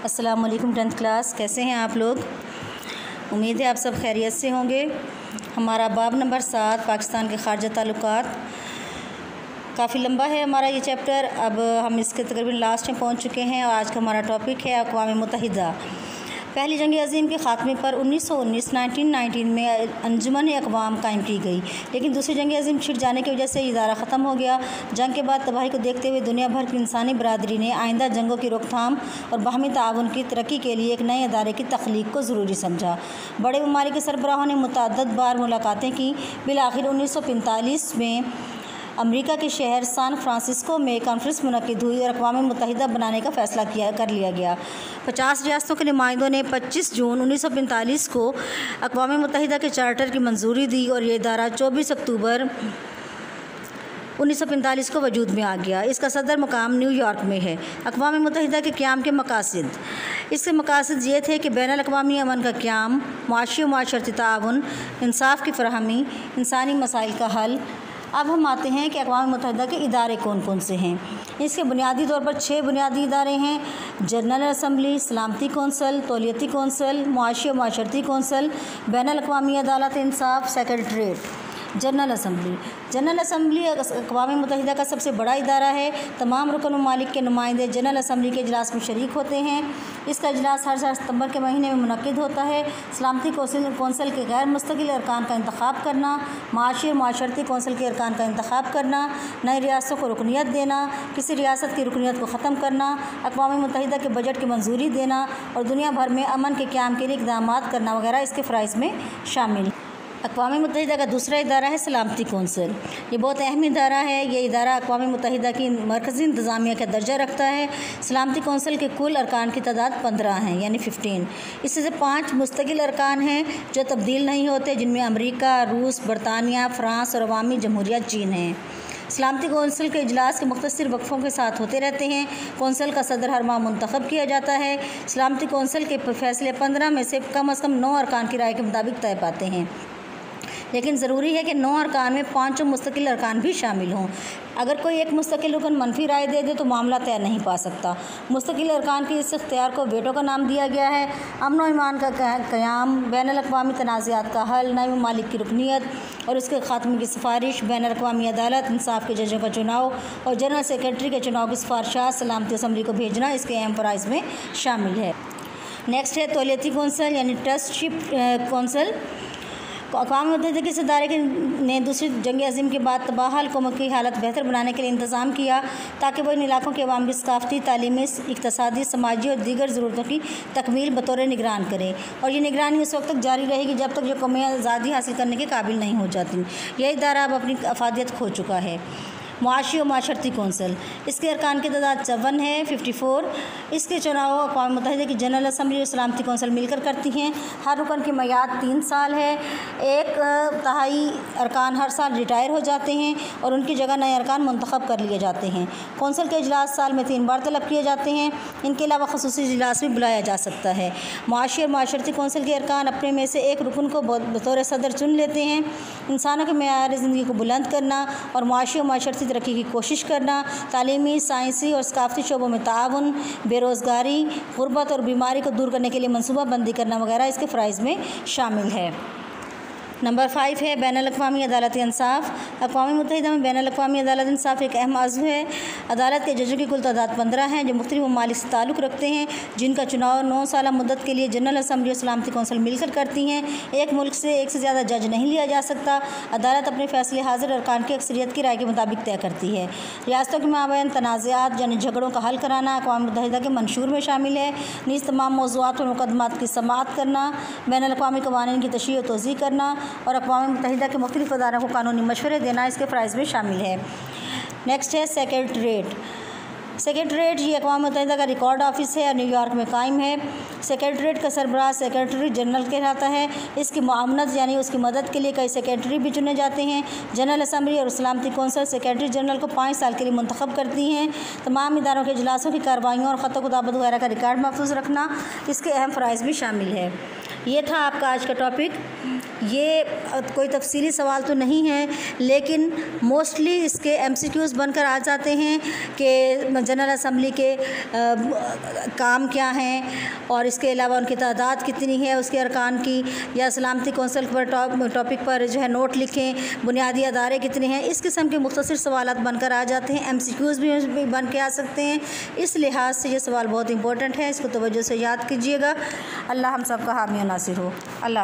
अस्सलाम वालेकुम 10th class, कैसे हैं आप लोग। उम्मीद है आप सब खैरियत से होंगे। हमारा बाब नंबर 7 पाकिस्तान के खारजा ताल्लुकात काफ़ी लंबा है हमारा ये चैप्टर। अब हम इसके तकरीबन लास्ट में पहुंच चुके हैं और आज का हमारा टॉपिक है अक़वाम मुत्तहिदा। पहली जंग अज़ीम के ख़ात्मे पर 1919 में अंजुमन अक़वाम कायम की गई, लेकिन दूसरी जंग अज़ीम छिड़ जाने की वजह से इदारा ख़त्म हो गया। जंग के बाद तबाही को देखते हुए दुनिया भर की इंसानी बरादरी ने आइंदा जंगों की रोकथाम और बाहमी ताउन की तरक्की के लिए एक नए अदारे की तख्लीक को ज़रूरी समझा। बड़े ममालिक के सरबराहों ने मुतअद्दिद बार मुलाकातें की। बिलाखिर 1945 में अमेरिका के शहर सान फ्रांसिस्को में कॉन्फ्रेंस मुनक़िद हुई और अक़वाम मुत्तहिदा बनाने का फ़ैसला कर लिया गया। 50 रियासतों के नुमाइंदों ने 25 जून 1945 को अक़वाम मुत्तहिदा के चार्टर की मंजूरी दी और ये इदारा 24 अक्टूबर 1945 को वजूद में आ गया। इसका सदर मुकाम न्यूयॉर्क में है। अक़वाम मुत्तहिदा के क़याम के मकासद, इसके मकासद ये थे कि बैनुल अक़वामी अमन का क़याम, मुआशी व माशरती ताउन, इंसाफ़ की फ़राहमी, इंसानी मसाइल का हल। अब हम आते हैं कि अक़वाम मुत्तहिदा के इदारे कौन कौन से हैं। इसके बुनियादी तौर पर 6 बुनियादी इदारे हैं: जनरल असम्बली, सलामती कौंसल, तौलियती कौंसल, मुआशी व माशरती कौंसल, बैनुल अक़वामी अदालत इंसाफ, सेक्रेटरीट। जनरल असम्बली अक़वाम मुत्तहिदा का सबसे बड़ा इदारा है। तमाम रुकन ममालिक के नुमाइंदे जनरल असम्बली के इजलास में शरीक होते हैं। इसका इजलास हर साल सितंबर के महीने में मुनक़िद होता है। सलामती कौंसल के गैर मुस्तकिल अरकान का इंतख़ाब करना, माशी और माशरती कौंसल के अरकान का इंतख़ाब करना, नई रियासतों को रुकनियत देना, किसी रियासत की रुकनियत को ख़त्म करना, अक़वाम मुत्तहिदा के बजट की मंजूरी देना और दुनिया भर में अमन के क़याम के लिए इक़दामात करना वगैरह इसके फ़राइज़ में शामिल। अक़वाम मुत्तहिदा का दूसरा इदारा है सलामती कौंसल। ये बहुत अहम इदारा है। ये इदारा अक़वाम मुत्तहिदा की मरकज़ी इंतज़ामिया का दर्जा रखता है। सलामती कौंसल के कुल अरकान की तादाद 15 हैं, यानी 15। इससे से 5 मुस्तकिल अरकान हैं जो तब्दील नहीं होते, जिनमें अमरीका, रूस, बरतानिया, फ़्रांस और अवामी जमहूरिया चीन हैं। सलामती कौंसल के इजलास के मुख्तसर वक्फ़ों के साथ होते रहते हैं। कौंसल का सदर हर माह मुंतखब किया जाता है। सलामती कौंसल के फ़ैसले 15 में से कम अज़ कम 9 अरकान की राय के मुताबिक तय पाते हैं, लेकिन ज़रूरी है कि 9 अरकान में 5 मुस्तकिल अरकान भी शामिल हों। अगर कोई एक मुस्तकिल रुकन मनफी राय दे दे तो मामला तय नहीं पा सकता। मुस्तकिल अरकान के इस इख्तियार को वेटो का नाम दिया गया है। अमन व ईमान का क़याम, बैनुल अक़वामी तनाज़ात का हल, नए ममालिक की रुकनियत और उसके ख़ात्मे की सिफारिश, बैनुल अक़वामी अदालत, इंसाफ के जजों का चुनाव और जनरल सेक्रेटरी के चुनाव की सिफारिशात सलामती असम्बली को भेजना इसके अहम फ़राइज़ में शामिल है। नेक्स्ट है तौलियती कौंसल, यानी ट्रस्टशिप कौंसल। अक़वाम मुत्तहिदा के इस इदारे ने दूसरी जंग अज़ीम के बाद तबाहल कौमों की हालत बेहतर बनाने के लिए इंतज़ाम किया ताकि वह इन इलाक़ों के अवाम की सक़ाफ़ती, तालीमी, इक़्तिसादी, समाजी और दीगर ज़रूरतों की तकमील बतौर निगरान करे। और ये निगरानी उस वक्त तक जारी रहेगी जब तक जो कौमें आज़ादी हासिल करने के काबिल नहीं हो जाती। यह इदारा अब अपनी अफादियत खो चुका है। मुआशी और माशरती कौंसल, इसके अरकान की तादाद 54 है, 54। इसके चुनाव अक़वाम मुत्तहिदा की जनरल असम्बली और सलामती कौंसल मिलकर करती हैं। हर रुकन की मियाद 3 साल है। 1/3 अरकान हर साल रिटायर हो जाते हैं और उनकी जगह नए अरकान मुंतखब कर लिए जाते हैं। कौंसल के इजलास साल में 3 बार तलब किए जाते हैं। इनके अलावा ख़ुसूसी इजलास भी बुलाया जा सकता है। मुआशी और माशरती कौंसल के अरकान अपने में से एक रुकन को बतौर सदर चुन लेते हैं। इंसानों के मेयार ज़िंदगी को बुलंद करना और मुआशी और माशरती तरक्की की कोशिश करना, तालीमी, साइंसी और सक़ाफ़ती शोबों में ताउन, बेरोज़गारी, गुर्बत और बीमारी को दूर करने के लिए मनसूबा बंदी करना वगैरह इसके फ़राइज़ में शामिल है। नंबर 5 है बैनुल अक़वामी अदालत इंसाफ। अक़वाम मुत्तहिदा में बैनुल अक़वामी अदालत इंसाफ एक अहम अज़्व है। अदालत के जजों की कुल तादाद 15 हैं जो मुख्तलिफ़ ममालिक से ताल्लुक़ रखते हैं, जिनका चुनाव 9 साल मुद्दत के लिए जनरल असम्बली और सलामती कौंसल मिलकर करती हैं। एक मुल्क से एक से ज़्यादा जज नहीं लिया जा सकता। अदालत अपने फ़ैसले हाजिर अरकान की अक्सरियत की राय के मुताबिक तय करती है। रियासतों के माबैन तनाज़ात यानी झगड़ों का हल कराना अक़वाम मुत्तहिदा के मंशूर में शामिल है। नीज़ तमाम मौज़ूआत और मुक़दमात की समाअत करना, बैनुल अक़वामी क़वानीन की तशरीह और तौज़ीह करना और अक़वाम मुत्तहिदा के मुख्तलिफ़ अदारों को कानूनी मशवरे देना इसके फ़राइज़ में शामिल है। नेक्स्ट है सेक्रेटरीट। सेक्रेटरीट ये अक़वाम मुत्तहिदा का रिकॉर्ड ऑफिस है और न्यूयॉर्क में कायम है। सेक्रेटरीट का सरबराह सेक्रेटरी जनरल कहलाता है। इसकी मुआवनत यानी उसकी मदद के लिए कई सेक्रेटरी भी चुने जाते हैं। जनरल असम्बली और सलामती कौंसल सेक्रेटरी जनरल को 5 साल के लिए मुंतखब करती हैं। तमाम इदारों के इजलासों की कार्रवाइयों और ख़त-ओ-किताबत वगैरह का रिकॉर्ड महफूज रखना इसके अहम फ़राइज़ भी शामिल है। ये था आपका आज का टॉपिक। ये कोई तफसीली सवाल तो नहीं है, लेकिन मोस्टली इसके MCQs बनकर आ जाते हैं कि जनरल असम्बली के काम क्या हैं और इसके अलावा उनकी तादाद कितनी है उसके अरकान की, या सलामती कौंसिल पर टॉपिक पर जो है नोट लिखें, बुनियादी अदारे कितने हैं। इस किस्म के मुख्तसर सवाल बनकर आ जाते हैं, MCQs भी बन के आ सकते हैं। इस लिहाज से ये सवाल बहुत इंपॉर्टेंट है, इसको तवज्जो से याद कीजिएगा। अल्लाह हम सब का हामी और नासिर हो। अल्लाह।